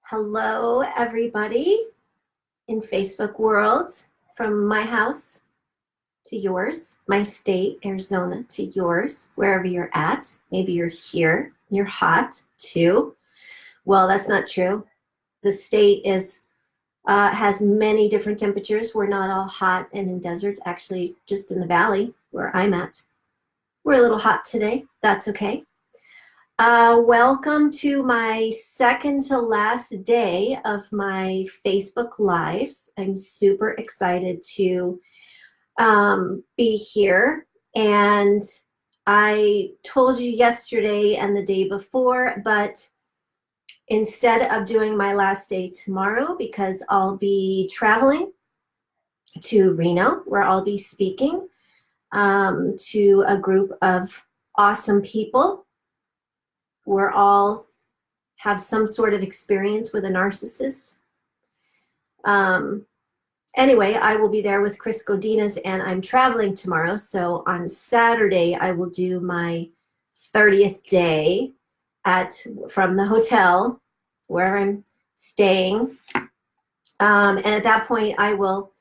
Hello, everybody in Facebook world, from my house to yours, my state, Arizona, to yours, wherever you're at. Maybe you're here, you're hot too. Well, that's not true. The state has many different temperatures. We're not all hot and in deserts, actually, just in the valley where I'm at. We're a little hot today. That's okay. Welcome to my second to last day of my Facebook Lives. I'm super excited to be here. And I told you yesterday and the day before, but instead of doing my last day tomorrow, because I'll be traveling to Reno, where I'll be speaking to a group of awesome people. We're all have some sort of experience with a narcissist. Anyway, I will be there with Chris Godinez, and I'm traveling tomorrow. So on Saturday, I will do my 30th day from the hotel where I'm staying. And at that point, I will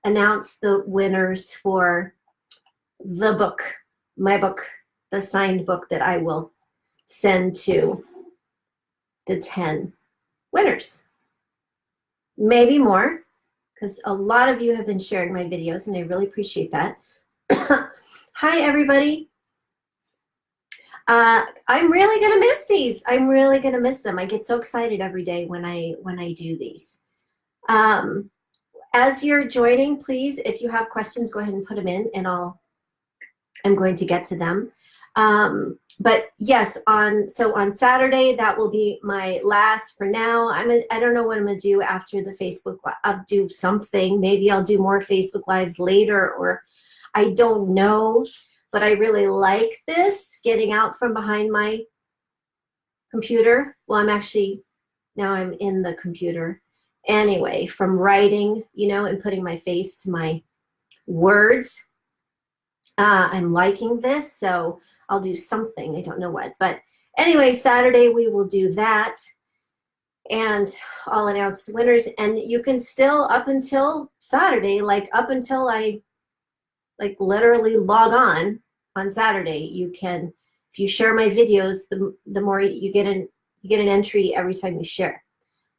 announce the winners for the book, my book, the signed book that I will send to the 10 winners. Maybe more, because a lot of you have been sharing my videos, and I really appreciate that. Hi, everybody. I'm really going to miss these. I'm really going to miss them. I get so excited every day when I do these. As you're joining, please, if you have questions, go ahead and put them in, and I'm going to get to them. But yes, on Saturday, that will be my last for now. I don't know what I'm gonna do after the Facebook Live. I'll do something. Maybe I'll do more Facebook Lives later, or I don't know. But I really like this, getting out from behind my computer. Well, now I'm in the computer. Anyway, from writing, and putting my face to my words. I'm liking this, so I'll do something. I don't know what. But anyway, Saturday we will do that. And I'll announce the winners. And you can still, up until Saturday, up until I literally log on Saturday, you can, if you share my videos, the more you get an entry every time you share.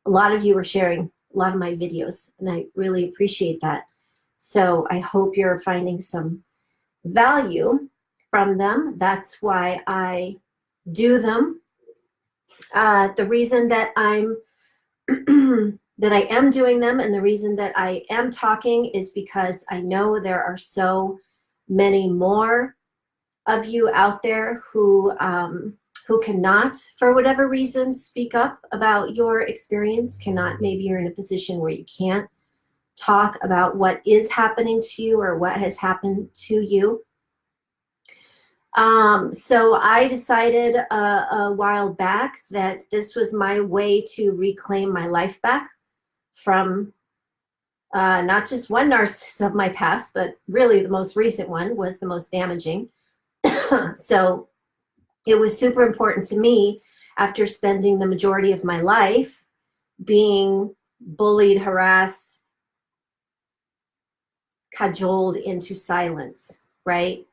A lot of you are sharing a lot of my videos, and I really appreciate that. So I hope you're finding some value from them. That's why I do them. The reason that that I am doing them, and the reason that I am talking, is because I know there are so many more of you out there who cannot, for whatever reason, speak up about your experience. Maybe you're in a position where you can't talk about what is happening to you or what has happened to you. So I decided a while back that this was my way to reclaim my life back from not just one narcissist of my past, but really the most recent one was the most damaging. So it was super important to me, after spending the majority of my life being bullied, harassed, cajoled into silence, right?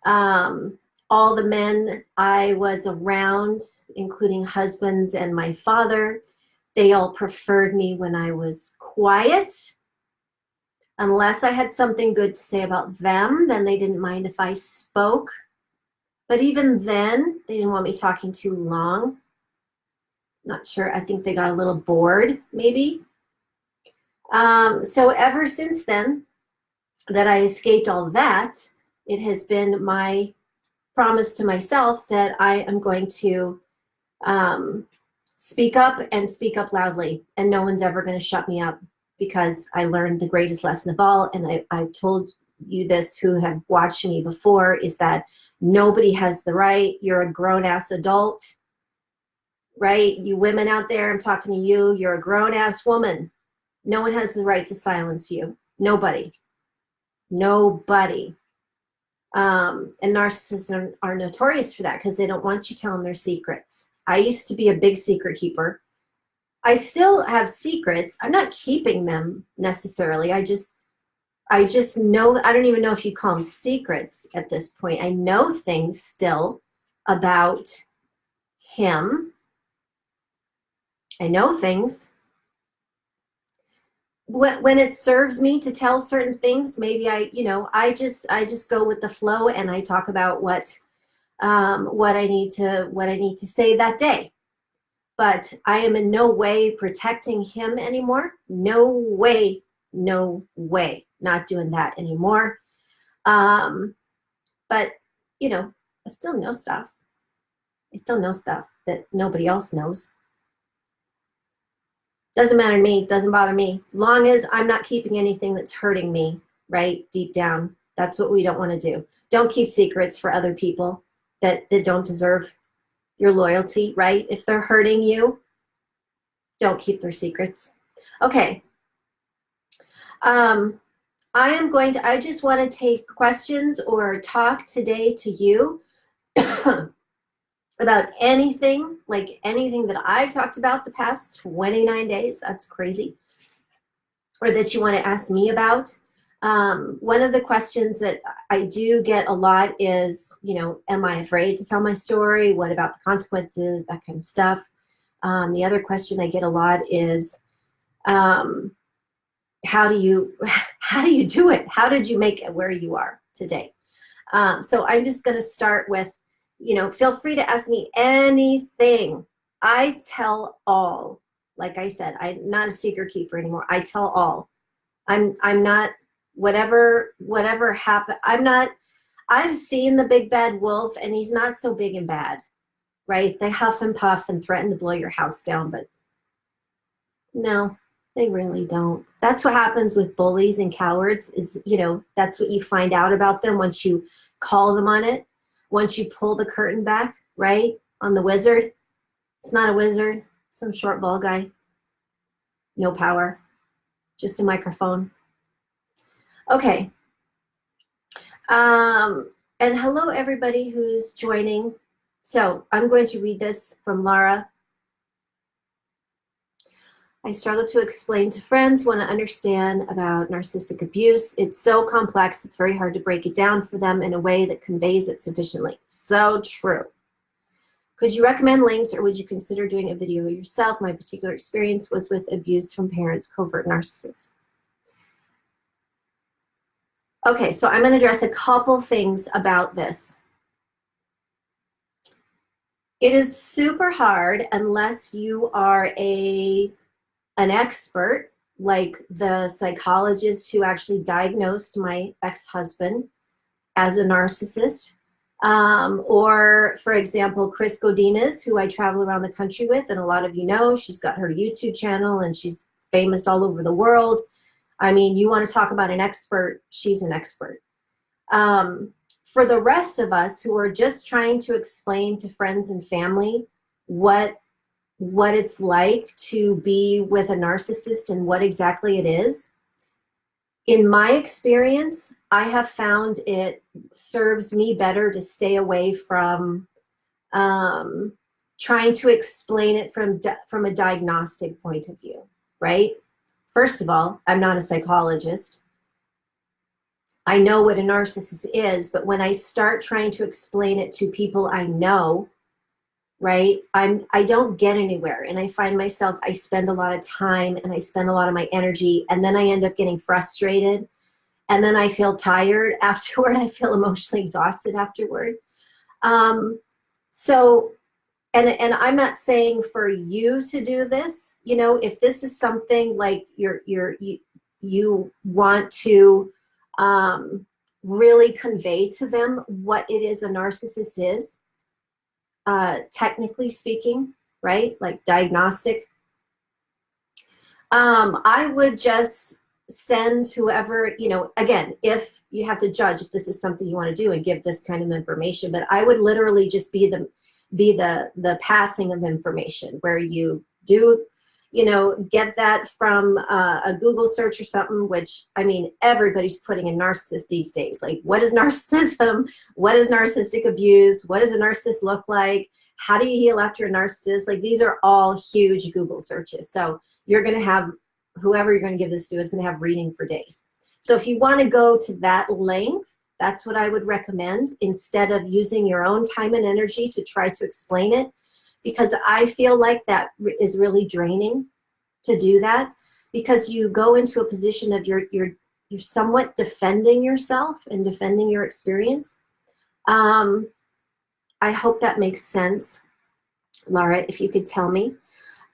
All the men I was around, including husbands and my father, they all preferred me when I was quiet. Unless I had something good to say about them, then they didn't mind if I spoke. But even then, they didn't want me talking too long. Not sure. I think they got a little bored, maybe. So ever since then, that I escaped all that, it has been my promise to myself that I am going to speak up, and speak up loudly, and no one's ever going to shut me up, because I learned the greatest lesson of all, and I've told you this who have watched me before, is that nobody has the right. You're a grown-ass adult, right? You women out there, I'm talking to you. You're a grown-ass woman. No one has the right to silence you. Nobody. Nobody. And narcissists are notorious for that, because they don't want you telling their secrets. I used to be a big secret keeper. I still have secrets. I'm not keeping them necessarily. I just know, I don't even know if you call them secrets at this point. I know things still about him. I know things. When it serves me to tell certain things, maybe I just go with the flow, and I talk about what I need to say that day. But I am in no way protecting him anymore. No way, not doing that anymore. But I still know stuff. I still know stuff that nobody else knows. Doesn't matter to me, doesn't bother me. As long as I'm not keeping anything that's hurting me, right, deep down. That's what we don't want to do. Don't keep secrets for other people that don't deserve your loyalty, right? If they're hurting you, don't keep their secrets. Okay. I just want to take questions or talk today to you about anything, like anything that I've talked about the past 29 days. That's crazy. Or that you want to ask me about. One of the questions that I do get a lot is, am I afraid to tell my story? What about the consequences? That kind of stuff. The other question I get a lot is, how do you do it? How did you make it where you are today? So I'm just going to start with, feel free to ask me anything. I tell all. Like I said, I'm not a secret keeper anymore. I tell all. I'm not, whatever happened. I've seen the big bad wolf, and he's not so big and bad, right? They huff and puff and threaten to blow your house down, but no, they really don't. That's what happens with bullies and cowards is, that's what you find out about them once you call them on it. Once you pull the curtain back, right, on the wizard. It's not a wizard, some short bald guy. No power, just a microphone. Okay. And hello, everybody who's joining. So I'm going to read this from Lara. I struggle to explain to friends when I understand about narcissistic abuse. It's so complex, it's very hard to break it down for them in a way that conveys it sufficiently. So true. Could you recommend links, or would you consider doing a video yourself? My particular experience was with abuse from parents, covert narcissists. Okay, so I'm going to address a couple things about this. It is super hard unless you are an expert, like the psychologist who actually diagnosed my ex-husband as a narcissist. Or, for example, Chris Godinez, who I travel around the country with, and a lot of you know, she's got her YouTube channel and she's famous all over the world. I mean, you want to talk about an expert, she's an expert. For the rest of us who are just trying to explain to friends and family what it's like to be with a narcissist and what exactly it is, in my experience, I have found it serves me better to stay away from trying to explain it from a diagnostic point of view, right? First of all, I'm not a psychologist. I know what a narcissist is, but when I start trying to explain it to people I know, right, I don't get anywhere, and I find myself, I spend a lot of time and I spend a lot of my energy, and then I end up getting frustrated, and then I feel tired afterward. I feel emotionally exhausted afterward. So, and I'm not saying for you to do this, if this is something like you want to really convey to them what it is a narcissist is, technically speaking, right? Like diagnostic. I would just send whoever, again, if you have to judge if this is something you want to do and give this kind of information, but I would literally just be the passing of information where you do, get that from a Google search or something, which, I mean, everybody's putting in narcissist these days. Like, what is narcissism? What is narcissistic abuse? What does a narcissist look like? How do you heal after a narcissist? Like, these are all huge Google searches. So you're going to have, whoever you're going to give this to is going to have reading for days. So if you want to go to that length, that's what I would recommend, instead of using your own time and energy to try to explain it, because I feel like that is really draining to do that, because you go into a position of you're somewhat defending yourself and defending your experience. I hope that makes sense, Laura, if you could tell me.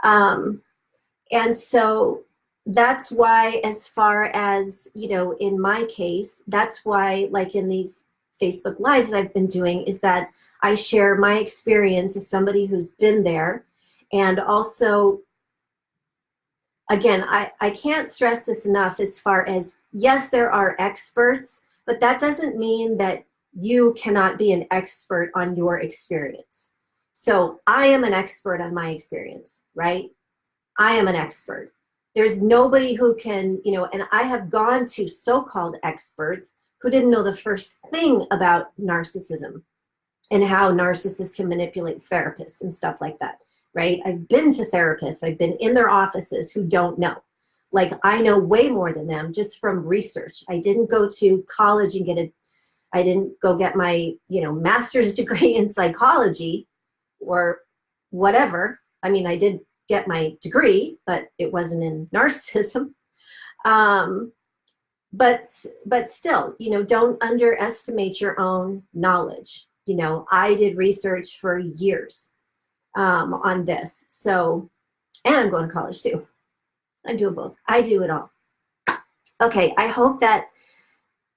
And so that's why, as far as, in my case, that's why, like in these Facebook Lives that I've been doing, is that I share my experience as somebody who's been there. And also, again, I can't stress this enough, as far as, yes, there are experts, but that doesn't mean that you cannot be an expert on your experience. So I am an expert on my experience, right? I am an expert. There's nobody who can, and I have gone to so-called experts who didn't know the first thing about narcissism and how narcissists can manipulate therapists and stuff like that, right? I've been to therapists, I've been in their offices who don't know. Like, I know way more than them just from research. I didn't go to college and I didn't go get my, master's degree in psychology or whatever. I mean, I did get my degree, but it wasn't in narcissism. But still, don't underestimate your own knowledge. I did research for years on this. So, and I'm going to college too. I'm doing both. I do it all. Okay, I hope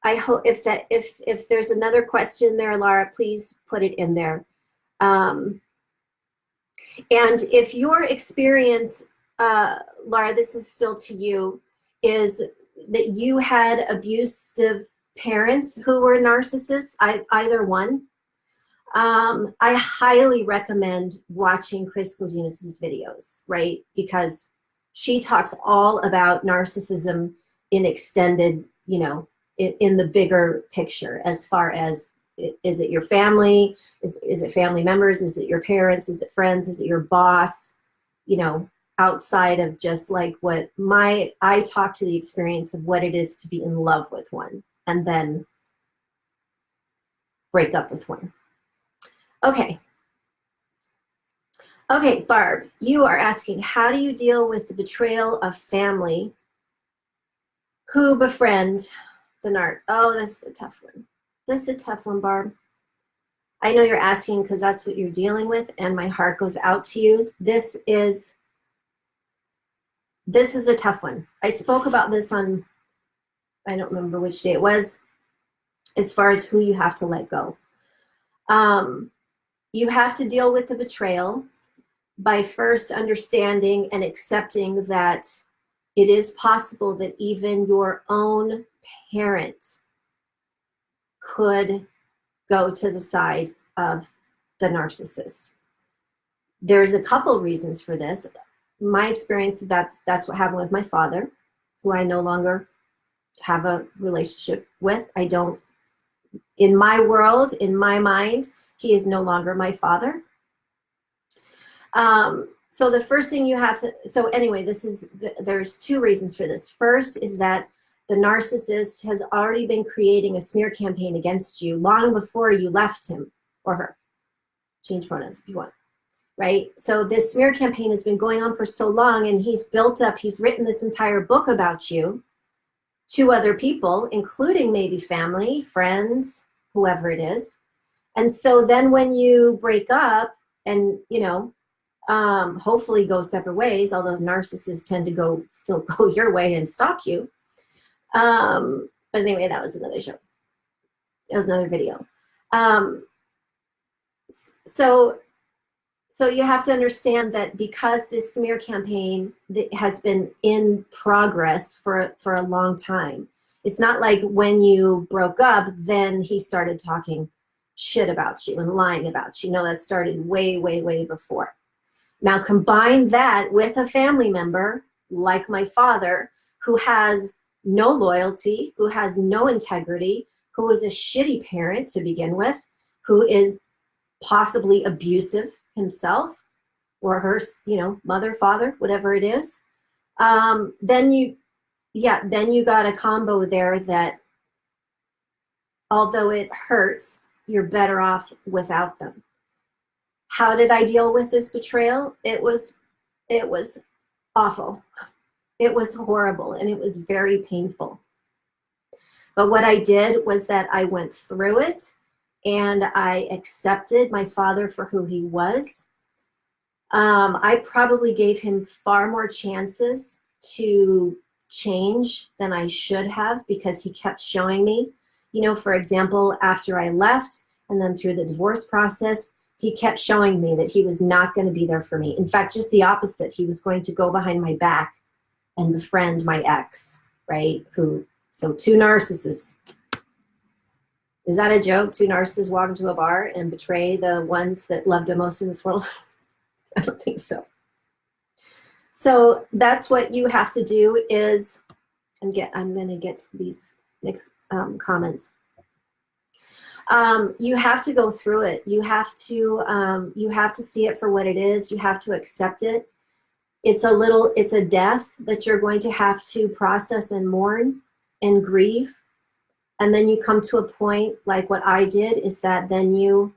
if there's another question there, Laura, please put it in there. And if your experience, Laura, this is still to you, is that you had abusive parents who were narcissists, either one, I highly recommend watching Chris Godinez's videos, right? Because she talks all about narcissism in extended, in the bigger picture, as far as, is it your family? Is it family members? Is it your parents? Is it friends? Is it your boss? Outside of just like what I talk to the experience of what it is to be in love with one and then break up with one. Okay. Okay, Barb, you are asking, how do you deal with the betrayal of family who befriend the narc? Oh, this is a tough one. This is a tough one, Barb. I know you're asking because that's what you're dealing with, and my heart goes out to you. This is a tough one. I spoke about this on, I don't remember which day it was, as far as who you have to let go. You have to deal with the betrayal by first understanding and accepting that it is possible that even your own parent could go to the side of the narcissist. There's a couple reasons for this. My experience is that's what happened with my father, who I no longer have a relationship with. I don't, in my world, in my mind, he is no longer my father. So the first thing you have to, so anyway, there's two reasons for this. First is that the narcissist has already been creating a smear campaign against you long before you left him or her. Change pronouns if you want, right? So this smear campaign has been going on for so long, and he's written this entire book about you to other people, including maybe family, friends, whoever it is. And so then when you break up and, hopefully go separate ways, although narcissists tend to still go your way and stalk you. But anyway, that was another show. That was another video. So you have to understand that because this smear campaign has been in progress for a long time, it's not like when you broke up, then he started talking shit about you and lying about you. No, that started way, way, way before. Now combine that with a family member like my father, who has no loyalty, who has no integrity, who is a shitty parent to begin with, who is possibly abusive himself, or her, you know, mother, father, whatever it is. Then you got a combo there that, although it hurts, you're better off without them. How did I deal with this betrayal? It was awful. It was horrible, and it was very painful. But what I did was that I went through it, and I accepted my father for who he was. I probably gave him far more chances to change than I should have, because he kept showing me, you know, for example, after I left and then through the divorce process, he kept showing me that he was not going to be there for me. In fact, just the opposite. He was going to go behind my back and befriend my ex, right? So two narcissists. Is that a joke? Two narcissists walk into a bar and betray the ones that loved him most in this world? I don't think so. So that's what you have to do is, I'm going to get to these next comments. You have to go through it. You have to see it for what it is. You have to accept it. It's a death that you're going to have to process and mourn and grieve. And then you come to a point like what I did, is that then you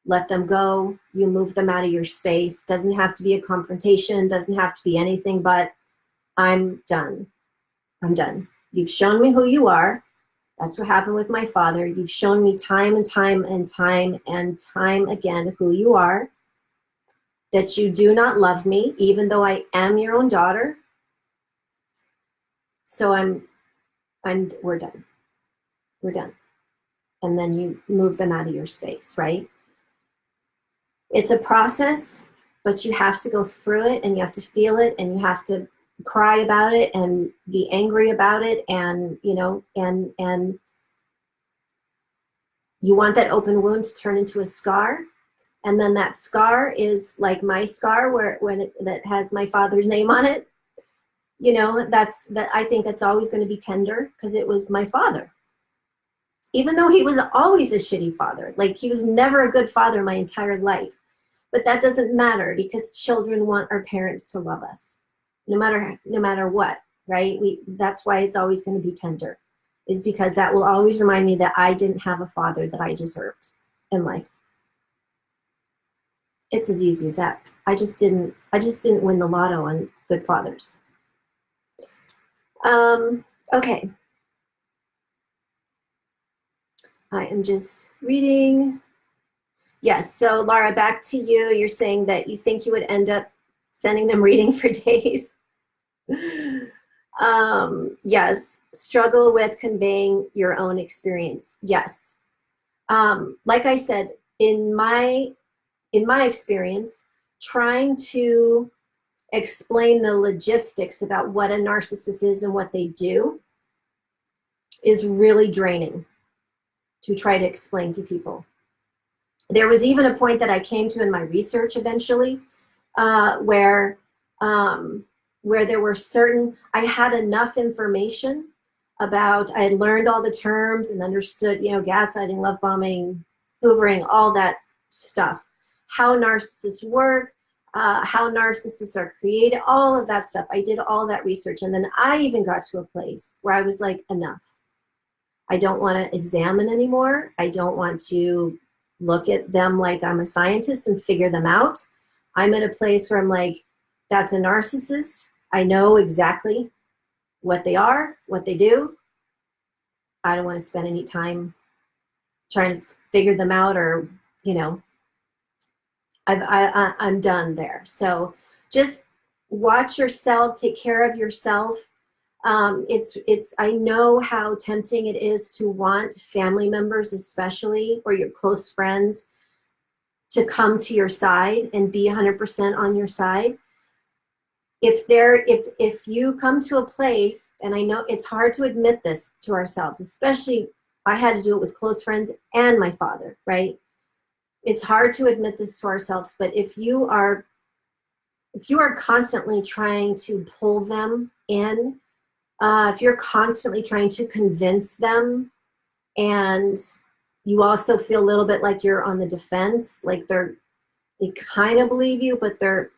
let them go. You move them out of your space. Doesn't have to be a confrontation. Doesn't have to be anything but, I'm done. I'm done. You've shown me who you are. That's what happened with my father. You've shown me time and time and time and time again who you are, that you do not love me, even though I am your own daughter. So we're done. We're done. And then you move them out of your space, right? It's a process, but you have to go through it, and you have to feel it, and you have to cry about it and be angry about it, and you know, and you want that open wound to turn into a scar, and then that scar is like my scar, that has my father's name on it. You know, I think that's always going to be tender, because it was my father. Even though he was always a shitty father, like he was never a good father my entire life. But that doesn't matter, because children want our parents to love us, no matter what, right? That's why it's always going to be tender, is because that will always remind me that I didn't have a father that I deserved in life. It's as easy as that. I just didn't win the lotto on good fathers. Okay. I am just reading. Yes, so Laura, back to you. You're saying that you think you would end up sending them reading for days. Yes, struggle with conveying your own experience. Yes. Like I said, in my experience, trying to explain the logistics about what a narcissist is and what they do is really draining to try to explain to people. There was even a point that I came to in my research eventually, where there were I had enough information about, I had learned all the terms and understood, you know, gaslighting, love bombing, hoovering, all that stuff, how narcissists work, how narcissists are created, all of that stuff. I did all that research, and then I even got to a place where I was like, enough. I don't want to examine anymore. I don't want to look at them like I'm a scientist and figure them out. I'm at a place where I'm like, that's a narcissist. I know exactly what they are, what they do. I don't want to spend any time trying to figure them out, or, you know, I'm done there. So just watch yourself, take care of yourself. I know how tempting it is to want family members, especially, or your close friends, to come to your side and be 100% on your side. If you come to a place, and I know it's hard to admit this to ourselves, especially I had to do it with close friends and my father, right? It's hard to admit this to ourselves, but if you are if you are constantly trying to pull them in, if you're constantly trying to convince them, and you also feel a little bit like you're on the defense, like they kind of believe you, but then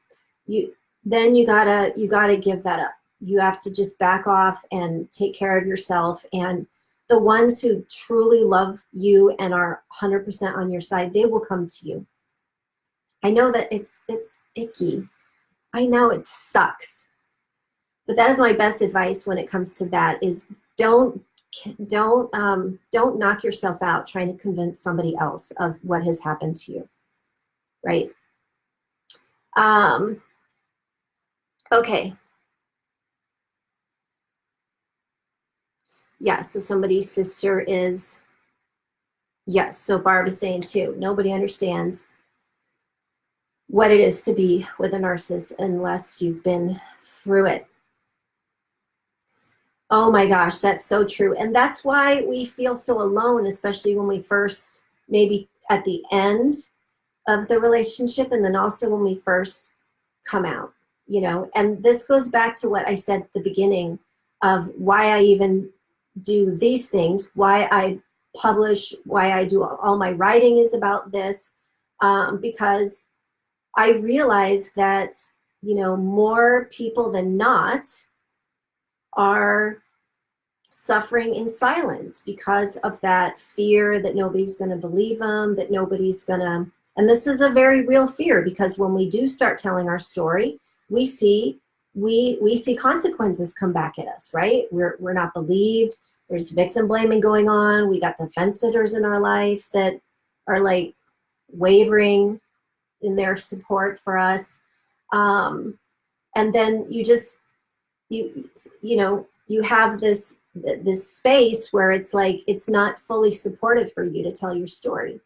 you gotta give that up. You have to just back off and take care of yourself. And the ones who truly love you and are 100% on your side, they will come to you. I know that it's icky. I know it sucks. But that is my best advice when it comes to that, is don't knock yourself out trying to convince somebody else of what has happened to you, right? Okay. Yeah, so somebody's sister is, yes, so Barb is saying too, nobody understands what it is to be with a narcissist unless you've been through it. Oh my gosh, that's so true. And that's why we feel so alone, especially when we first, maybe at the end of the relationship, and then also when we first come out, you know. And this goes back to what I said at the beginning of why I even do these things, why I publish, why I do all my writing is about this, because I realize that, you know, more people than not are suffering in silence because of that fear that nobody's going to believe them, that nobody's going to, and this is a very real fear, because when we do start telling our story, we see consequences come back at us, right? We're not believed. There's victim blaming going on. We got the fence sitters in our life that are like wavering in their support for us. And then you know, you have this space where it's like, it's not fully supportive for you to tell your story.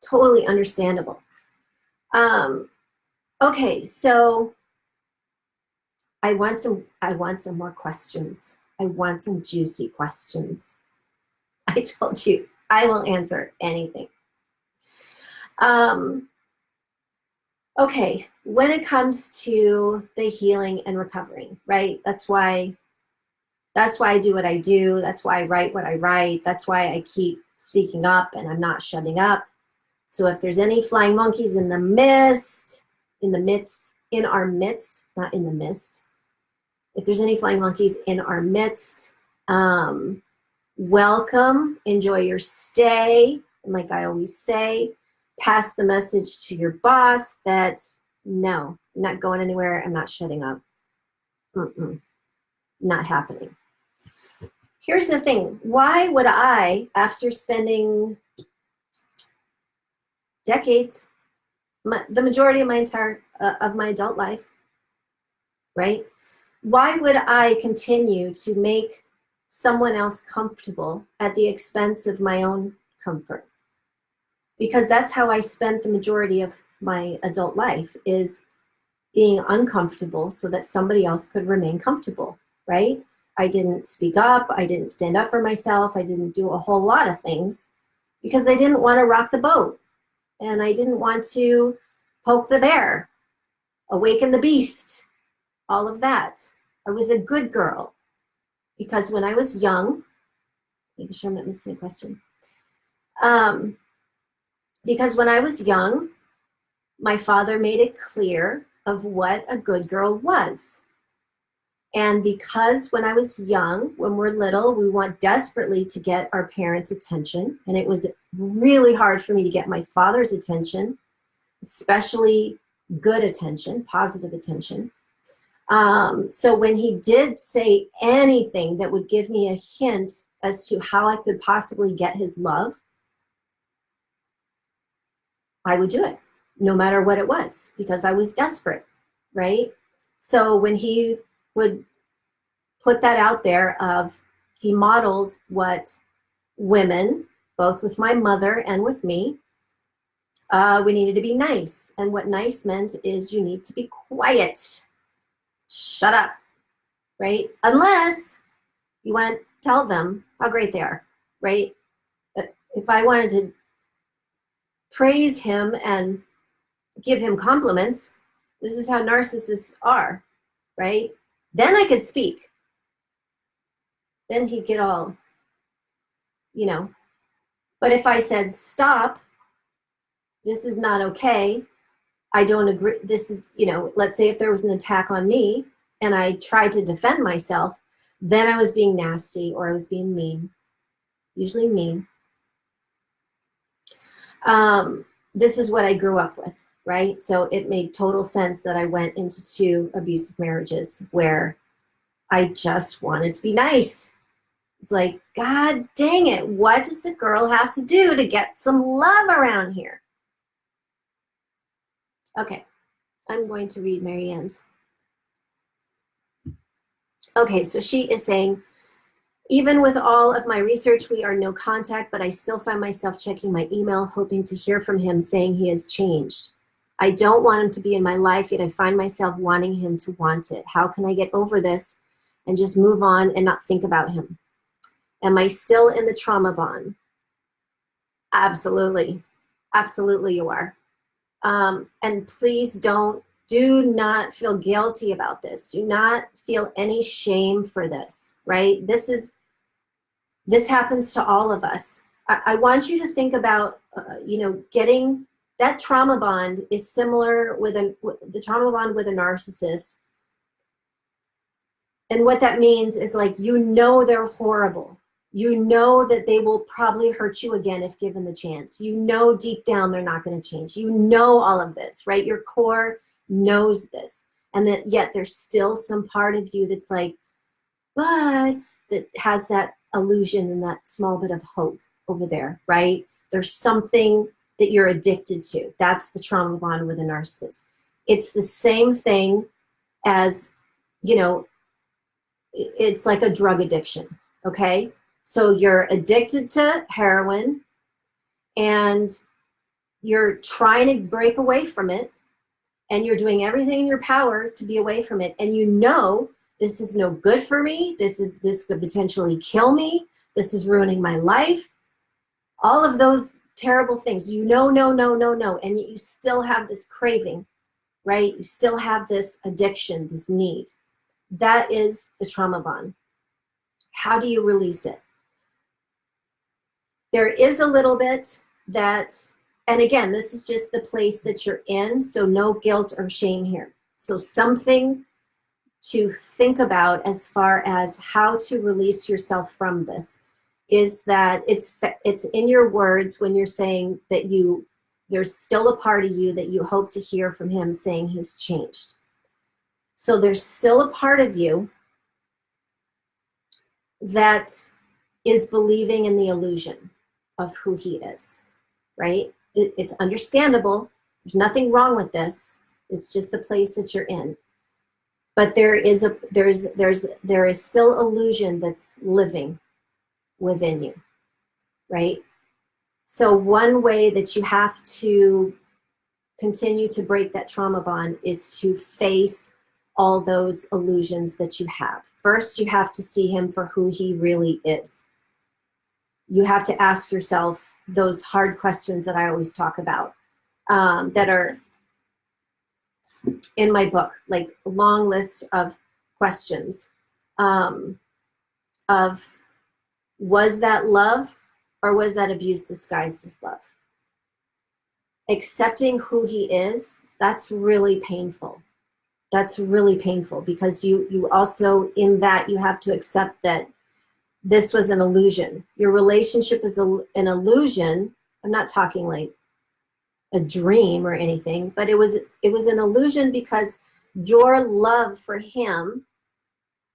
Totally understandable. Okay, so I want some more questions. I want some juicy questions. I told you I will answer anything. Okay, when it comes to the healing and recovering, right? That's why I do what I do. That's why I write what I write. That's why I keep speaking up and I'm not shutting up. So if there's any flying monkeys in our midst, not in the mist. If there's any flying monkeys in our midst, welcome, enjoy your stay. And like I always say, pass the message to your boss that no, I'm not going anywhere. I'm not shutting up. Not happening. Here's the thing. Why would I, after spending decades, the majority of my entire of my adult life, right? Why would I continue to make someone else comfortable at the expense of my own comfort? Because that's how I spent the majority of my adult life, is being uncomfortable so that somebody else could remain comfortable, right? I didn't speak up. I didn't stand up for myself. I didn't do a whole lot of things because I didn't want to rock the boat. And I didn't want to poke the bear, awaken the beast, all of that. I was a good girl because when I was young, making sure I'm not missing a question. Because when I was young, my father made it clear of what a good girl was. And because when I was young, when we're little, we want desperately to get our parents' attention. And it was really hard for me to get my father's attention, especially good attention, positive attention. So when he did say anything that would give me a hint as to how I could possibly get his love, I would do it, no matter what it was, because I was desperate, right? So when he would put that out there he modeled what women, both with my mother and with me, we needed to be nice. And what nice meant is you need to be quiet. Shut up, right? Unless you want to tell them how great they are, right? But if I wanted to praise him and give him compliments, This is how narcissists are, right? Then I could speak. Then he'd get all, you know. But if I said, stop, this is not okay, I don't agree, this is, you know, let's say if there was an attack on me and I tried to defend myself, then I was being nasty or I was being mean, usually mean. This is what I grew up with, right? So it made total sense that I went into 2 abusive marriages where I just wanted to be nice. It's like, God dang it, what does a girl have to do to get some love around here? Okay, I'm going to read Marianne's. Okay, so she is saying, even with all of my research, we are no contact, but I still find myself checking my email, hoping to hear from him saying he has changed. I don't want him to be in my life, yet I find myself wanting him to want it. How can I get over this and just move on and not think about him? Am I still in the trauma bond? Absolutely. Absolutely you are. And please do not feel guilty about this. Do not feel any shame for this, right? This happens to all of us. I want you to think about, you know, getting that trauma bond is similar with the trauma bond with a narcissist. And what that means is, like, you know, they're horrible. You know that they will probably hurt you again if given the chance. You know deep down they're not going to change. You know all of this, right? Your core knows this. And that yet there's still some part of you that's like, but that has that illusion and that small bit of hope over there, right? There's something that you're addicted to. That's the trauma bond with a narcissist. It's the same thing as, you know, it's like a drug addiction, okay? So you're addicted to heroin and you're trying to break away from it and you're doing everything in your power to be away from it. And you know, this is no good for me. This could potentially kill me. This is ruining my life. All of those terrible things, you know, no. And you still have this craving, right? You still have this addiction, this need. That is the trauma bond. How do you release it? There is a little bit that, and again, this is just the place that you're in, so no guilt or shame here. So something to think about as far as how to release yourself from this is that it's in your words when you're saying that there's still a part of you that you hope to hear from him saying he's changed. So there's still a part of you that is believing in the illusion of who he is, right? It's understandable. There's nothing wrong with this. It's just the place that you're in. But there is still illusion that's living within you, right? So one way that you have to continue to break that trauma bond is to face all those illusions that you have. First, you have to see him for who he really is. You have to ask yourself those hard questions that I always talk about, that are in my book, like a long list of questions of, was that love or was that abuse disguised as love? Accepting who he is, that's really painful. That's really painful because you also, in that, you have to accept that this was an illusion. Your relationship is an illusion. I'm not talking like a dream or anything, but it was an illusion because your love for him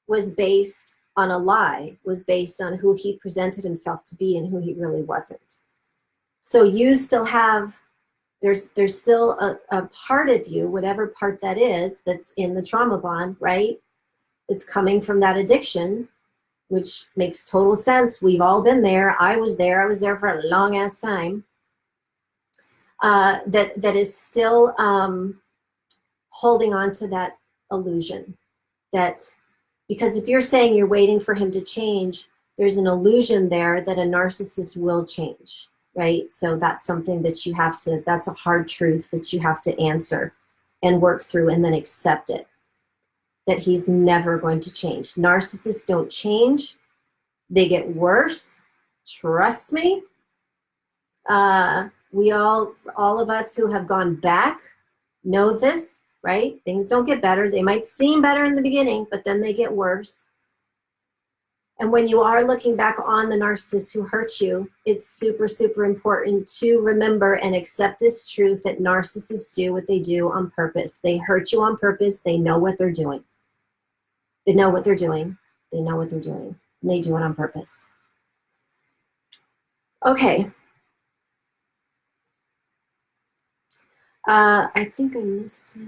was based on a lie, was based on who he presented himself to be and who he really wasn't. So you still have, there's still a part of you, whatever part that is, that's in the trauma bond, right? It's coming from that addiction, which makes total sense. We've all been there. I was there for a long ass time. That is still holding on to that illusion. Because if you're saying you're waiting for him to change, there's an illusion there that a narcissist will change, right? So that's something that that's a hard truth that you have to answer and work through and then accept it, that he's never going to change. Narcissists don't change. They get worse. Trust me. All of us who have gone back know this, right? Things don't get better. They might seem better in the beginning, but then they get worse. And when you are looking back on the narcissist who hurt you, it's super, super important to remember and accept this truth that narcissists do what they do on purpose. They hurt you on purpose. They know what they're doing. They know what they're doing. They know what they're doing. And they do it on purpose. Okay. I think I missed it.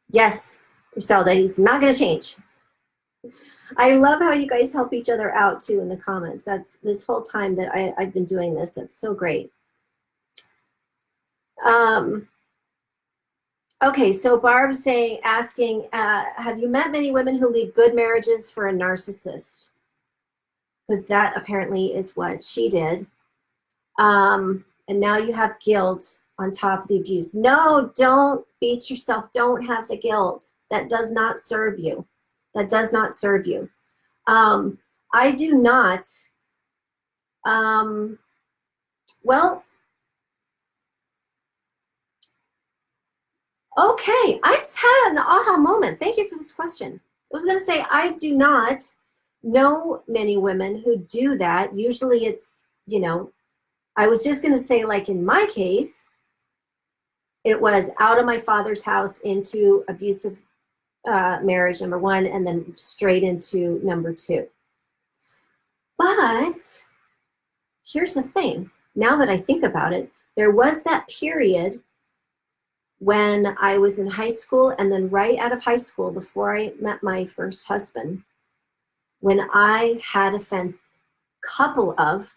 Yes, Griselda, he's not going to change. I love how you guys help each other out too in the comments. That's this whole time that I've been doing this. That's so great. Okay, so Barb's asking, have you met many women who leave good marriages for a narcissist? Because that apparently is what she did. And now you have guilt on top of the abuse. No, don't beat yourself. Don't have the guilt. That does not serve you. That does not serve you. I do not. Well, okay. I just had an aha moment. Thank you for this question. I was going to say, I do not know many women who do that. Usually it's, you know, I was just going to say, like in my case, it was out of my father's house into abusive marriage, number one, and then straight into number two. But here's the thing. Now that I think about it, there was that period when I was in high school and then right out of high school before I met my first husband, when I had a couple of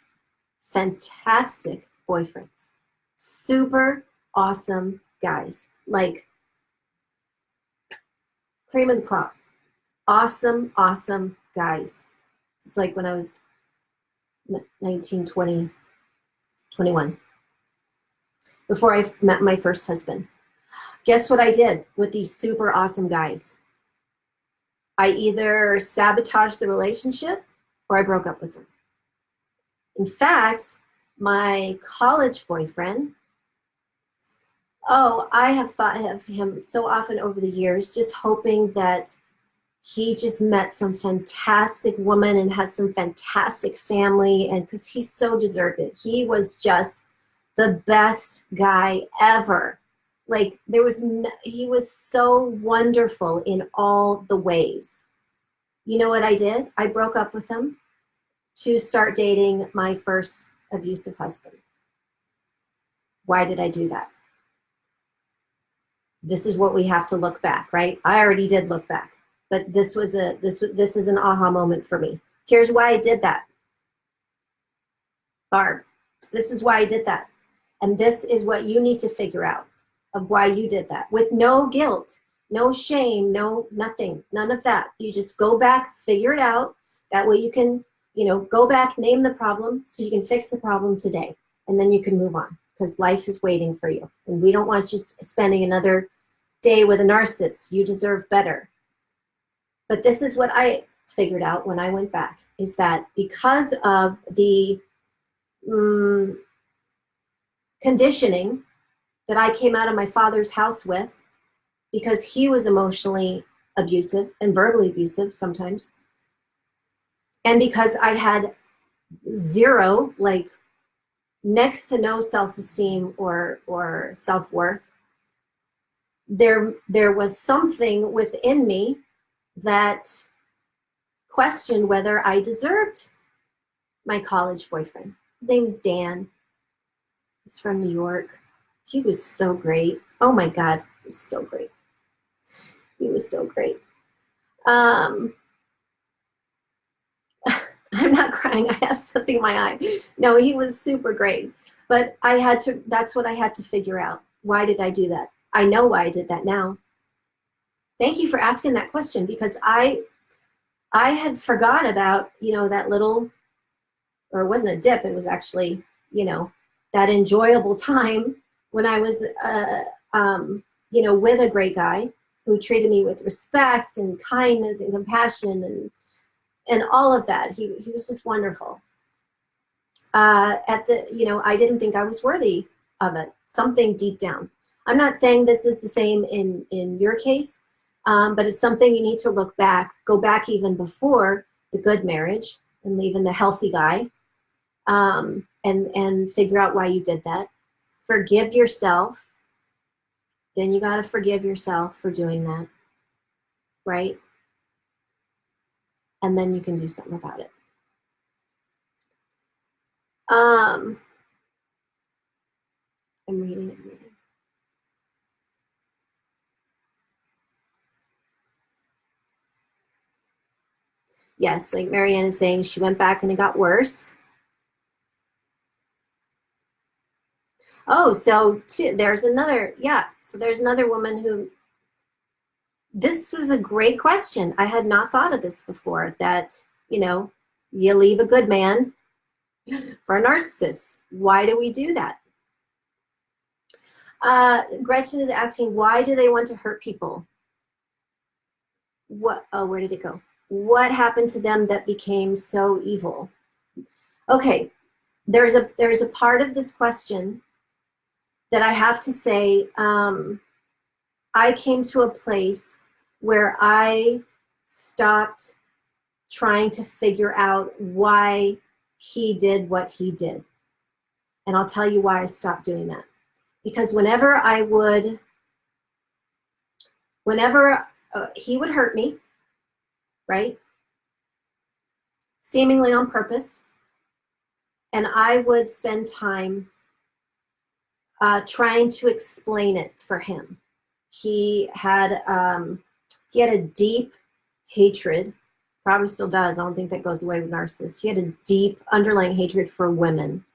fantastic boyfriends, super awesome guys, like cream of the crop, awesome, awesome guys. It's like when I was 19, 20, 21, before I met my first husband. Guess what I did with these super awesome guys? I either sabotaged the relationship or I broke up with them. In fact, my college boyfriend, oh, I have thought of him so often over the years, just hoping that he just met some fantastic woman and has some fantastic family, and because he so deserved it. He was just the best guy ever. Like he was so wonderful in all the ways. You know what I did? I broke up with him to start dating my first abusive husband. Why did I do that? This is what we have to look back, right? I already did look back, but this is an aha moment for me. Here's why I did that. Barb, this is why I did that. And this is what you need to figure out of why you did that, with no guilt, no shame, no nothing, none of that. You just go back, figure it out. That way you can, you know, go back, name the problem so you can fix the problem today, and then you can move on because life is waiting for you. And we don't want you spending another day with a narcissist. You deserve better. But this is what I figured out when I went back, is that because of the conditioning that I came out of my father's house with, because he was emotionally abusive and verbally abusive sometimes, and because I had zero, like next to no self-esteem or self-worth, there was something within me that questioned whether I deserved my college boyfriend. His name is Dan. He's from New York. He was so great. Oh my God, he was so great. He was so great. I'm not crying. I have something in my eye. No, he was super great. But that's what I had to figure out. Why did I do that? I know why I did that now. Thank you for asking that question, because I had forgot about, you know, that little, or it wasn't a dip, it was actually, you know, that enjoyable time when I was, you know, with a great guy who treated me with respect and kindness and compassion and all of that. He was just wonderful. You know, I didn't think I was worthy of it. Something deep down. I'm not saying this is the same in your case, but it's something you need to look back, go back even before the good marriage and leaving the healthy guy, and figure out why you did that. Forgive yourself. Then you got to forgive yourself for doing that, right? And then you can do something about it. I'm reading. Yes, like Marianne is saying, she went back and it got worse. Oh, so there's another, yeah. So there's another woman who, this was a great question. I had not thought of this before, that, you know, you leave a good man for a narcissist. Why do we do that? Gretchen is asking, why do they want to hurt people? What, oh, where did it go? What happened to them that became so evil? Okay, there's a part of this question that I have to say, I came to a place where I stopped trying to figure out why he did what he did. And I'll tell you why I stopped doing that. Because whenever he would hurt me, right? Seemingly on purpose. And I would spend time trying to explain it for him. He had a deep hatred, probably still does. I don't think that goes away with narcissists. He had a deep underlying hatred for women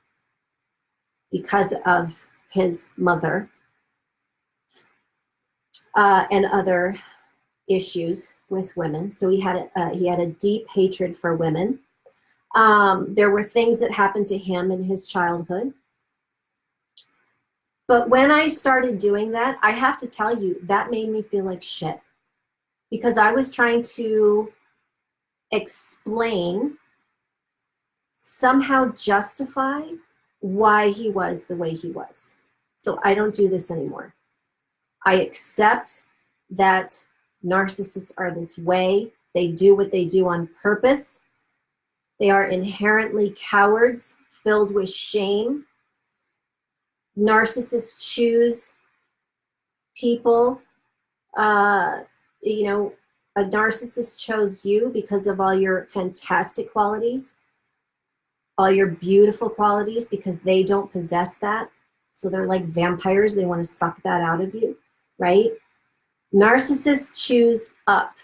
because of his mother and other issues with women. So he had a deep hatred for women. There were things that happened to him in his childhood. But when I started doing that, I have to tell you, that made me feel like shit. Because I was trying to explain, somehow justify why he was the way he was. So I don't do this anymore. I accept that narcissists are this way. They do what they do on purpose. They are inherently cowards, filled with shame. Narcissists choose people. You know, a narcissist chose you because of all your fantastic qualities, all your beautiful qualities, because they don't possess that. So they're like vampires. They want to suck that out of you, right? Narcissists choose up.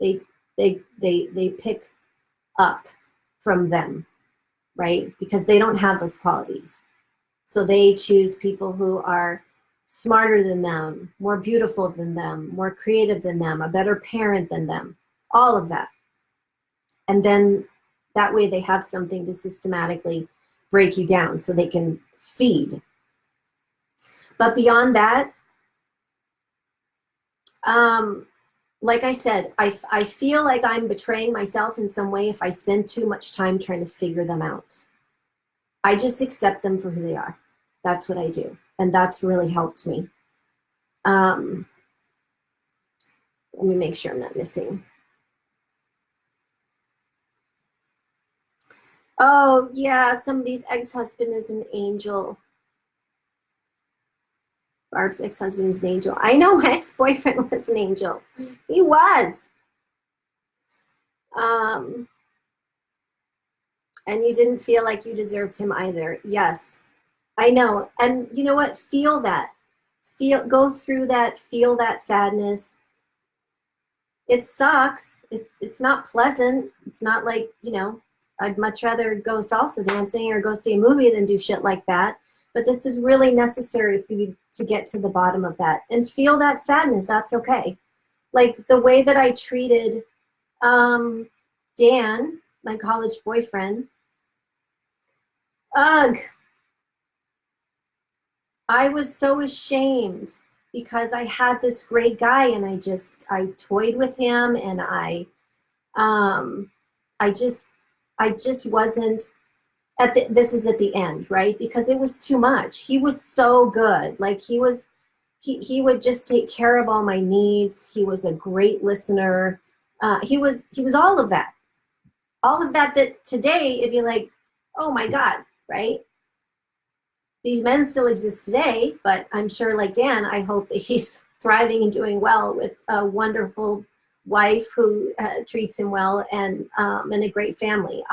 They pick up from them, right? Because they don't have those qualities. So they choose people who are smarter than them, more beautiful than them, more creative than them, a better parent than them, all of that. And then that way they have something to systematically break you down so they can feed. But beyond that, like I said, I feel like I'm betraying myself in some way if I spend too much time trying to figure them out. I just accept them for who they are. That's what I do. And that's really helped me. Let me make sure I'm not missing. Oh, yeah, somebody's ex-husband is an angel. Barb's ex-husband is an angel. I know my ex-boyfriend was an angel. He was. And you didn't feel like you deserved him either. Yes, I know. And you know what? Feel that. Go through that. Feel that sadness. It sucks. It's not pleasant. It's not like, you know, I'd much rather go salsa dancing or go see a movie than do shit like that. But this is really necessary for you to get to the bottom of that and feel that sadness. That's okay. Like the way that I treated Dan, my college boyfriend. Ugh. I was so ashamed because I had this great guy and I toyed with him and um, I just wasn't this is at the end, right? Because it was too much. He was so good. Like he would just take care of all my needs. He was a great listener. He was all of that. All of that today it'd be like, oh my God, right? These men still exist today, but I'm sure, like Dan, I hope that he's thriving and doing well with a wonderful wife who treats him well and a great family.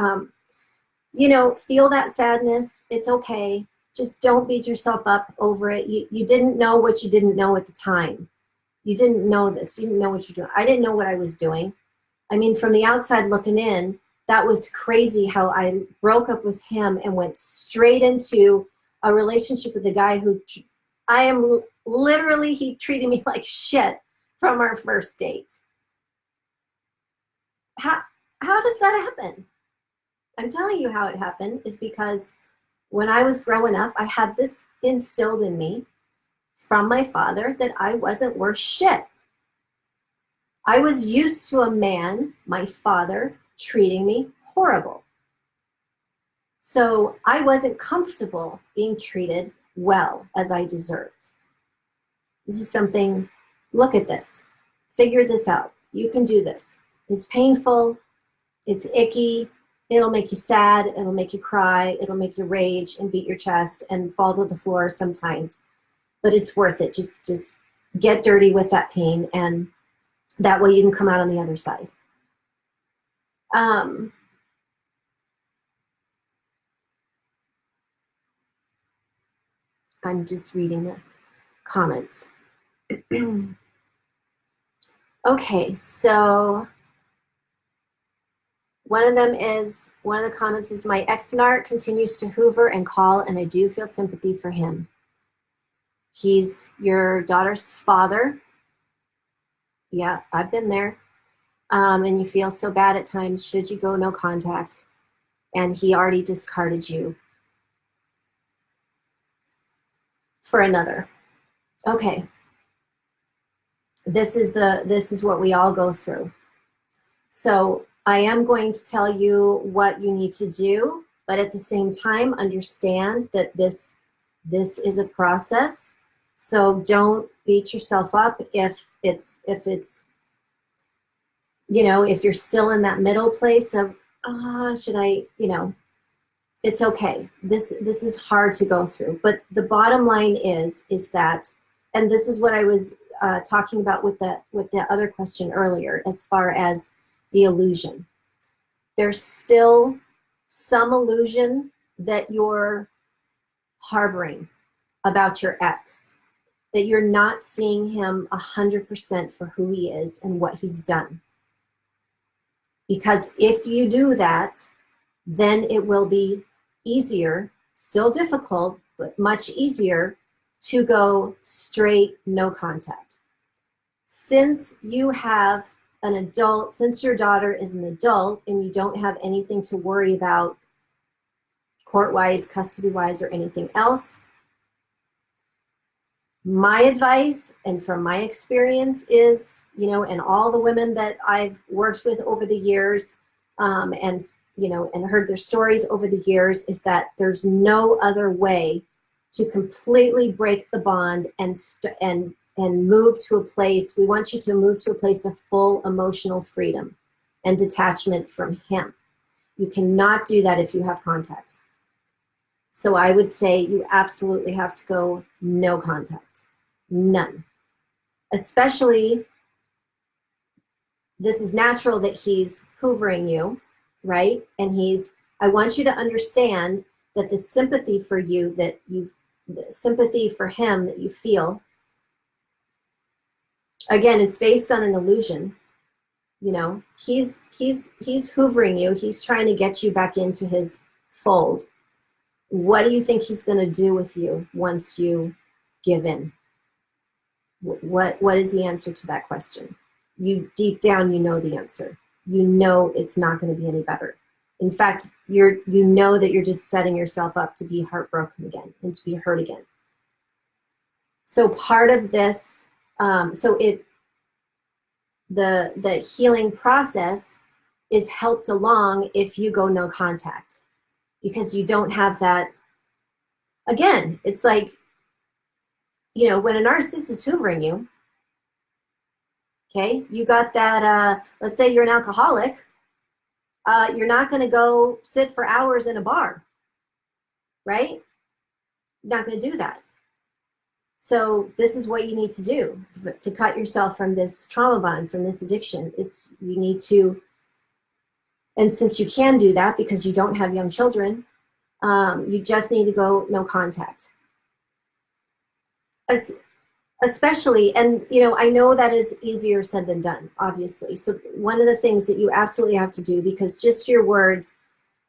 You know, feel that sadness. It's okay. Just don't beat yourself up over it. You didn't know what you didn't know at the time. You didn't know this. You didn't know what you're doing. I didn't know what I was doing. I mean, from the outside looking in, that was crazy how I broke up with him and went straight into a relationship with a guy who literally, he treated me like shit from our first date. How does that happen? I'm telling you how it happened is because when I was growing up, I had this instilled in me from my father that I wasn't worth shit. I was used to a man, my father, treating me horrible. So I wasn't comfortable being treated well as I deserved. This is something, look at this, figure this out. You can do this. It's painful, it's icky, it'll make you sad, it'll make you cry, it'll make you rage and beat your chest and fall to the floor sometimes. But it's worth it. Just get dirty with that pain, and that way you can come out on the other side. I'm just reading the comments. Okay, so one of the comments is, my ex-narc continues to hoover and call, and I do feel sympathy for him. He's your daughter's father. Yeah, I've been there. And you feel so bad at times should you go no contact, and he already discarded you for another. Okay. This is what we all go through. So I am going to tell you what you need to do, but at the same time, understand that this is a process. So don't beat yourself up if it's, you know, if you're still in that middle place of, should I, you know, it's okay. This is hard to go through, but the bottom line is that, and this is what I was talking about with the other question earlier, as far as the illusion. There's still some illusion that you're harboring about your ex, that you're not seeing him 100% for who he is and what he's done. Because if you do that, then it will be easier, still difficult, but much easier to go straight no contact. Since you have an adult, since your daughter is an adult and you don't have anything to worry about court-wise, custody-wise, or anything else, my advice, and from my experience is, you know, and all the women that I've worked with over the years, and, you know, and heard their stories over the years, is that there's no other way to completely break the bond and move to a place. We want you to move to a place of full emotional freedom and detachment from him. You cannot do that if you have contact. So I would say you absolutely have to go no contact, none. Especially, this is natural that he's hoovering you, right? And I want you to understand that the sympathy for you the sympathy for him that you feel, again, it's based on an illusion. You know, he's hoovering you. He's trying to get you back into his fold. What do you think he's going to do with you once you give in? What is the answer to that question? You deep down, you know the answer. You know it's not going to be any better. In fact, you know that you're just setting yourself up to be heartbroken again and to be hurt again. So part of this, the healing process is helped along if you go no contact, because you don't have that. Again, it's like, you know, when a narcissist is hoovering you, okay, you got that, let's say you're an alcoholic, you're not going to go sit for hours in a bar, right? You're not going to do that. So this is what you need to do to cut yourself from this trauma bond, from this addiction, is you need to, and since you can do that because you don't have young children, you just need to go no contact. Especially, and you know, I know that is easier said than done, obviously. So one of the things that you absolutely have to do, because just your words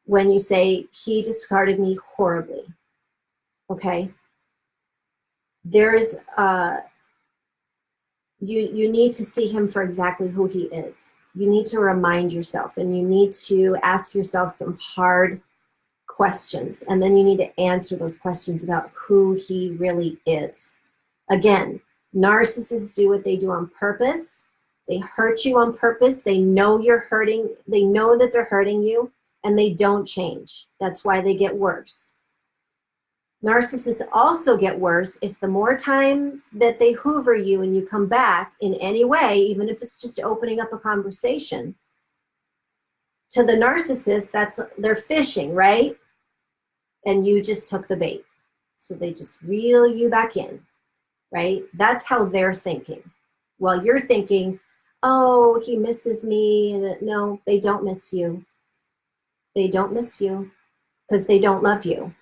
when you say, he discarded me horribly, okay? There's, you need to see him for exactly who he is. You need to remind yourself, and you need to ask yourself some hard questions, and then you need to answer those questions about who he really is. Again, narcissists do what they do on purpose. They hurt you on purpose. They know you're hurting. They know that they're hurting you, and they don't change. That's why they get worse. Narcissists also get worse if the more times that they hoover you and you come back in any way, even if it's just opening up a conversation, to the narcissist, they're fishing, right? And you just took the bait. So they just reel you back in, right? That's how they're thinking. While you're thinking, oh, he misses me. No, they don't miss you. They don't miss you because they don't love you.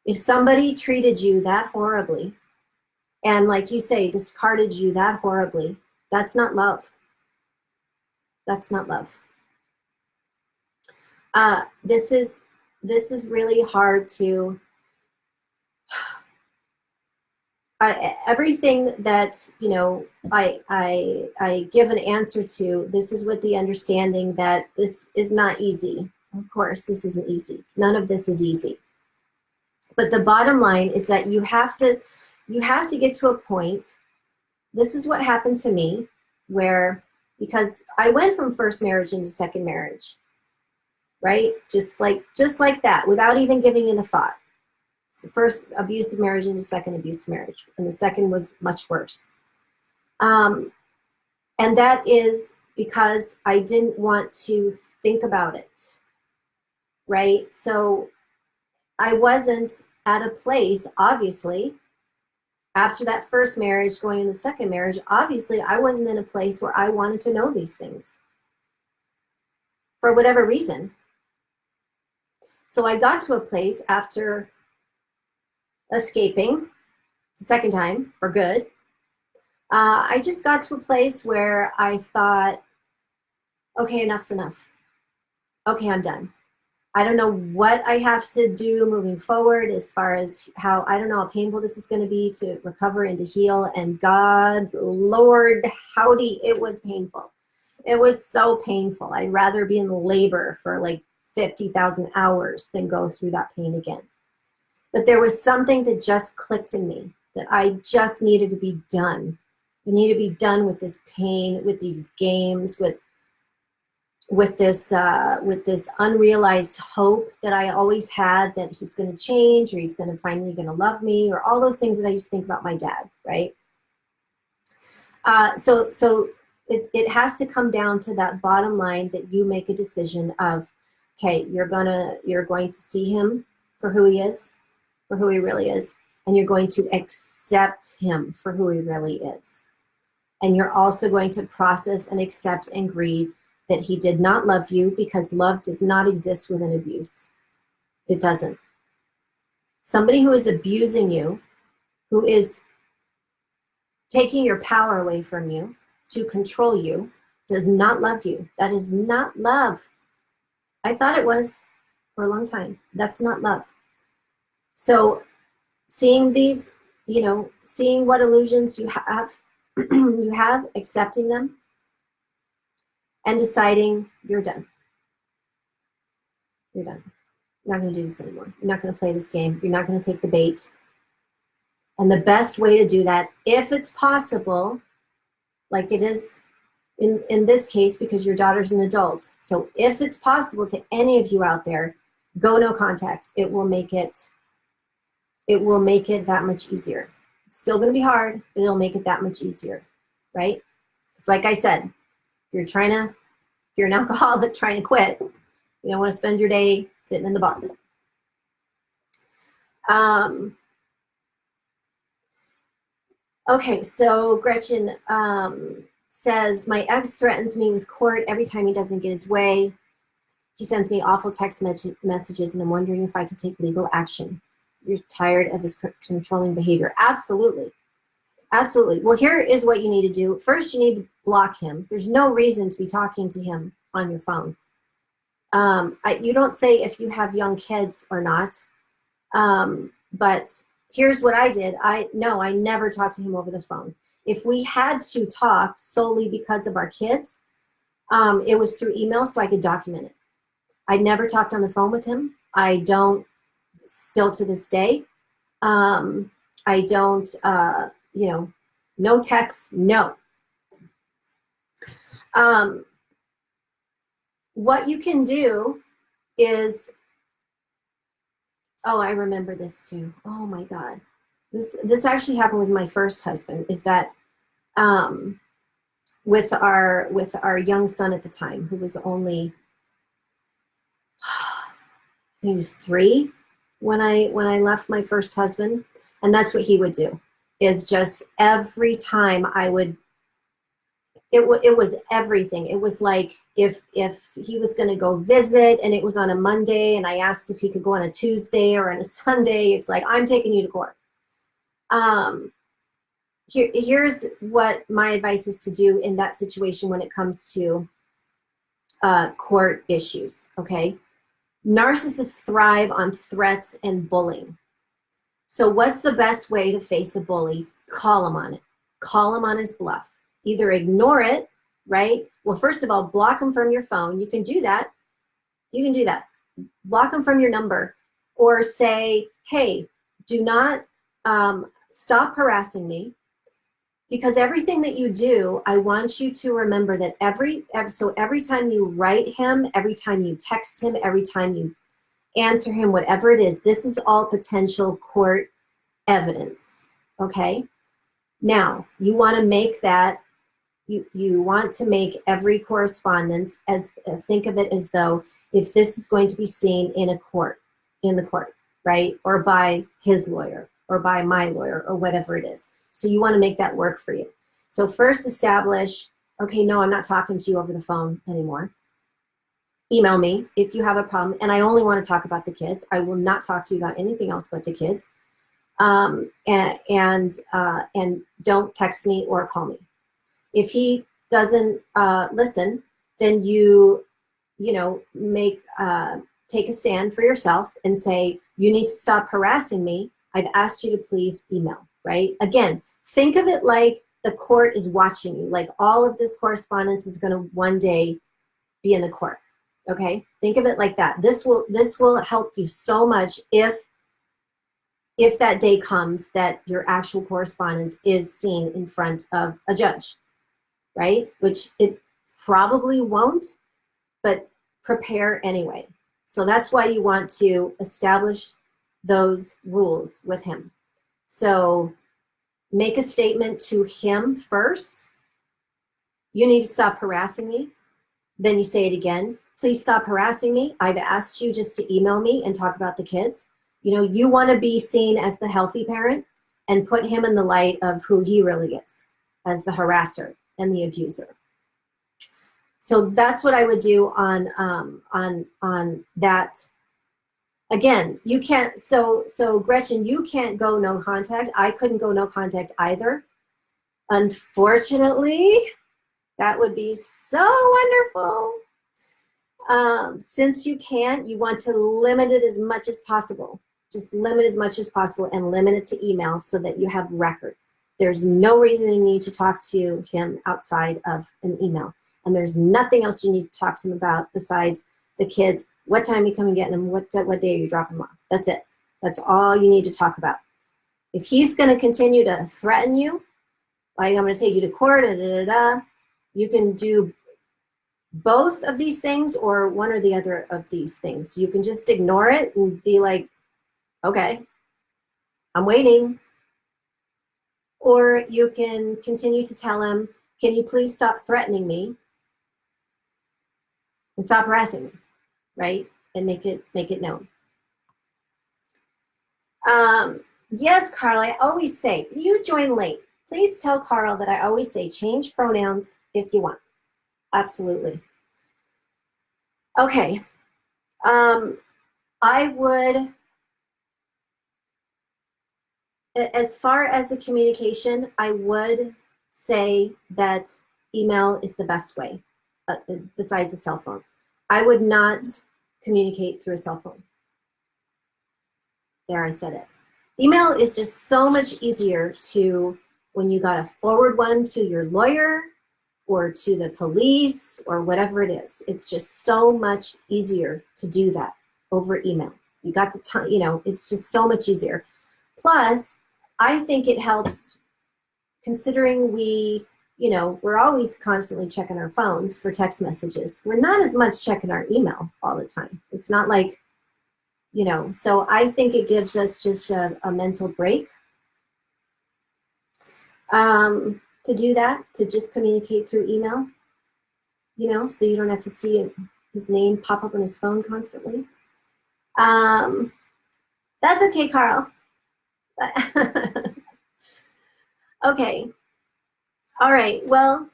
If somebody treated you that horribly, and like you say, discarded you that horribly, that's not love. That's not love. This is really hard to, everything that, you know, I give an answer to, this is with the understanding that this is not easy. Of course, this isn't easy. None of this is easy. But the bottom line is that you have to get to a point. This is what happened to me, where, because I went from first marriage into second marriage, right? Just like that, without even giving it a thought. The first abusive marriage into second abusive marriage, and the second was much worse. And that is because I didn't want to think about it, right? So I wasn't at a place, obviously, after that first marriage, going into the second marriage, obviously I wasn't in a place where I wanted to know these things for whatever reason. So I got to a place after escaping the second time for good. I just got to a place where I thought, okay, enough's enough. Okay, I'm done. I don't know what I have to do moving forward, as far as how, I don't know how painful this is going to be to recover and to heal. And God, Lord, howdy, it was painful. It was so painful. I'd rather be in labor for like 50,000 hours than go through that pain again. But there was something that just clicked in me, that I just needed to be done. I need to be done with this pain, with these games, with this unrealized hope that I always had, that he's going to change, or he's finally going to love me, or all those things that I used to think about my dad, right? So it has to come down to that bottom line, that you make a decision of, okay, you're going to see him for who he is, for who he really is, and you're going to accept him for who he really is. And you're also going to process and accept and grieve that he did not love you, because love does not exist within abuse. It doesn't. Somebody who is abusing you, who is taking your power away from you to control you, does not love you. That is not love. I thought it was for a long time. That's not love. So seeing these, seeing what illusions you have, accepting them, and deciding you're done. You're done. You're not going to do this anymore. You're not going to play this game. You're not going to take the bait. And the best way to do that, if it's possible, like it is in this case, because your daughter's an adult. So if it's possible to any of you out there, go no contact. It will make it that much easier. It's still going to be hard, but it'll make it that much easier, right? Because like I said, if you're an alcoholic trying to quit, you don't want to spend your day sitting in the bar. Okay, so Gretchen says, my ex threatens me with court every time he doesn't get his way. He sends me awful text messages, and I'm wondering if I could take legal action. You're tired of his controlling behavior. Absolutely. Absolutely. Well, here is what you need to do. First, you need to block him. There's no reason to be talking to him on your phone. You don't say if you have young kids or not, but here's what I did. I never talked to him over the phone. If we had to talk solely because of our kids, it was through email so I could document it. I never talked on the phone with him. I don't still to this day. I don't, no text, no. What you can do is, oh, I remember this too. Oh my God. This actually happened with my first husband, is that with our young son at the time, who was only, I think he was 3 when I left my first husband. And that's what he would do, is just every time I would, it was everything. It was like if he was going to go visit and it was on a Monday and I asked if he could go on a Tuesday or on a Sunday, it's like, I'm taking you to court. Here's what my advice is to do in that situation when it comes to court issues, okay? Narcissists thrive on threats and bullying. So what's the best way to face a bully? Call him on it. Call him on his bluff. Either ignore it, right? Well, first of all, block him from your phone. You can do that. You can do that. Block him from your number, or say, hey, do not stop harassing me, because everything that you do, I want you to remember that every time you write him, every time you text him, every time you answer him, whatever it is, this is all potential court evidence, okay? Now, you want to make that, you want to make every correspondence as, think of it as though if this is going to be seen in the court, right? Or by his lawyer, or by my lawyer, or whatever it is. So you want to make that work for you. So first establish, okay, no, I'm not talking to you over the phone anymore. Email me if you have a problem, and I only want to talk about the kids. I will not talk to you about anything else but the kids. And don't text me or call me. If he doesn't listen, then take a stand for yourself and say, you need to stop harassing me. I've asked you to please email, right? Again, think of it like the court is watching you, like all of this correspondence is going to one day be in the court, okay? Think of it like that. This will help you so much if that day comes that your actual correspondence is seen in front of a judge, right? Which it probably won't, but prepare anyway. So that's why you want to establish those rules with him. So make a statement to him first. You need to stop harassing me. Then you say it again. Please stop harassing me. I've asked you just to email me and talk about the kids. You want to be seen as the healthy parent and put him in the light of who he really is, as the harasser and the abuser. So that's what I would do on that. Again, you can't, so Gretchen, you can't go no contact. I couldn't go no contact either. Unfortunately, that would be so wonderful. Since you can't, you want to limit it as much as possible. Just limit as much as possible and limit it to email so that you have record. There's no reason you need to talk to him outside of an email. And there's nothing else you need to talk to him about besides the kids, what time you come and get them, what day are you dropping them off. That's it. That's all you need to talk about. If he's going to continue to threaten you, like I'm going to take you to court, you can do both of these things or one or the other of these things. You can just ignore it and be like, okay, I'm waiting. Or you can continue to tell him, can you please stop threatening me and stop harassing me, right? And make it known. Yes, Carl, I always say, you join late. Please tell Carl that I always say change pronouns if you want. Absolutely. Okay. I would, as far as the communication, I would say that email is the best way, besides a cell phone. I would not communicate through a cell phone. There, I said it. Email is just so much easier to, when you got to forward one to your lawyer or to the police or whatever it is. It's just so much easier to do that over email. You got the time, you know, it's just so much easier. Plus, I think it helps, considering we, you know, we're always constantly checking our phones for text messages. We're not as much checking our email all the time. It's not like, you know, so I think it gives us just a mental break to do that, to just communicate through email, you know, so you don't have to see his name pop up on his phone constantly. That's okay, Carl. Okay. All right. Well,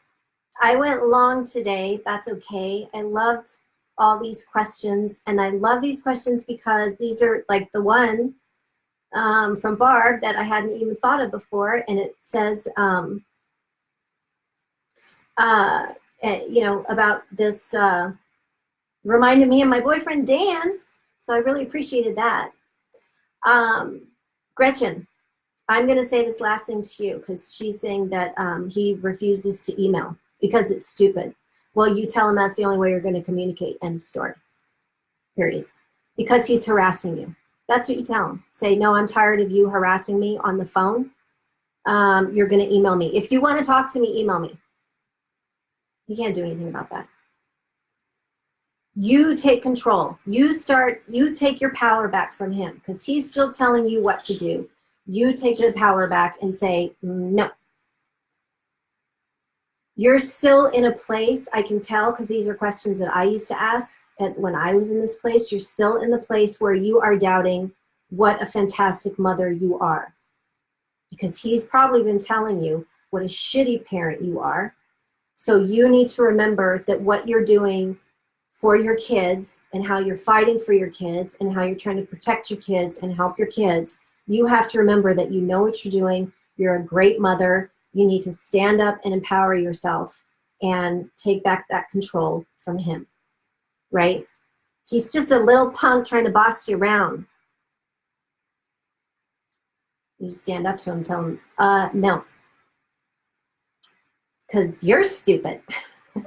I went long today. That's okay. I loved all these questions, and I love these questions because these are like the one from Barb that I hadn't even thought of before, and it says, you know, about this, reminded me of my boyfriend Dan, so I really appreciated that. Gretchen, I'm going to say this last thing to you because she's saying that he refuses to email because it's stupid. Well, you tell him that's the only way you're going to communicate. End of story. Period. Because he's harassing you. That's what you tell him. Say, no, I'm tired of you harassing me on the phone. You're going to email me. If you want to talk to me, email me. You can't do anything about that. You take control. You take your power back from him because he's still telling you what to do. You take the power back and say, no. You're still in a place, I can tell, because these are questions that I used to ask when I was in this place. You're still in the place where you are doubting what a fantastic mother you are. Because he's probably been telling you what a shitty parent you are. So you need to remember that what you're doing for your kids and how you're fighting for your kids and how you're trying to protect your kids and help your kids, you have to remember that you know what you're doing. You're a great mother. You need to stand up and empower yourself and take back that control from him, right? He's just a little punk trying to boss you around. You stand up to him and tell him, no. Because you're stupid.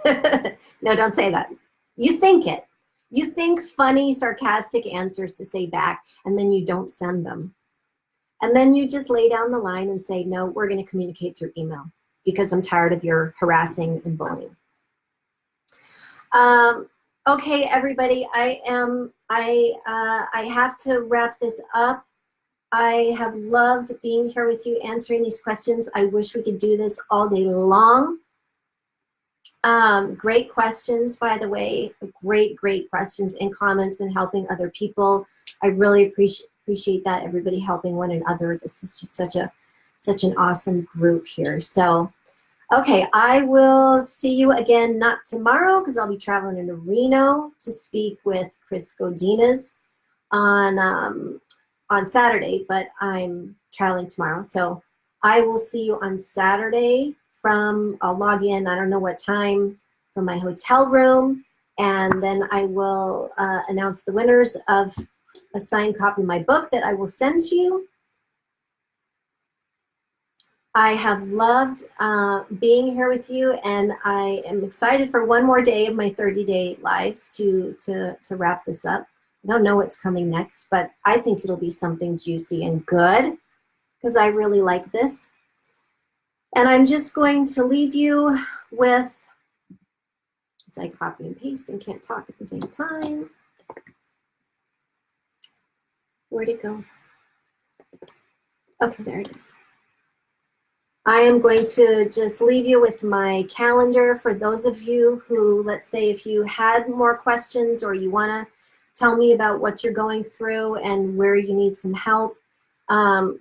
No, don't say that. You think it. You think funny, sarcastic answers to say back, and then you don't send them. And then you just lay down the line and say, no, we're going to communicate through email because I'm tired of your harassing and bullying. Okay, everybody, I have to wrap this up. I have loved being here with you, answering these questions. I wish we could do this all day long. Great questions, by the way. Great questions and comments and helping other people. I really appreciate that, everybody helping one another. This is just such an awesome group here. So, okay, I will see you again, not tomorrow, because I'll be traveling into Reno to speak with Chris Godinez on Saturday, but I'm traveling tomorrow. So I will see you on Saturday I'll log in, I don't know what time, from my hotel room, and then I will announce the winners of a signed copy of my book that I will send to you. I have loved being here with you, and I am excited for one more day of my 30-day lives to wrap this up. I don't know what's coming next, but I think it'll be something juicy and good, because I really like this. And I'm just going to leave you with, as I copy and paste and can't talk at the same time. Where'd it go? Okay, there it is. I am going to just leave you with my calendar for those of you who, let's say, if you had more questions or you want to tell me about what you're going through and where you need some help,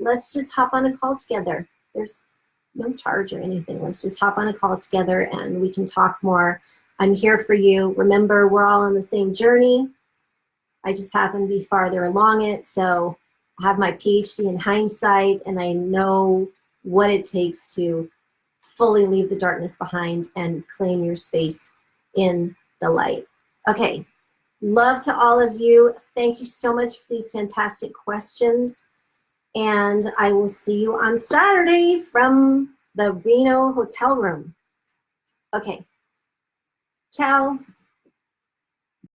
let's just hop on a call together. There's no charge or anything. Let's just hop on a call together and we can talk more. I'm here for you. Remember, we're all on the same journey. I just happen to be farther along it, so I have my PhD in hindsight, and I know what it takes to fully leave the darkness behind and claim your space in the light. Okay, love to all of you. Thank you so much for these fantastic questions, and I will see you on Saturday from the Reno hotel room. Okay, ciao.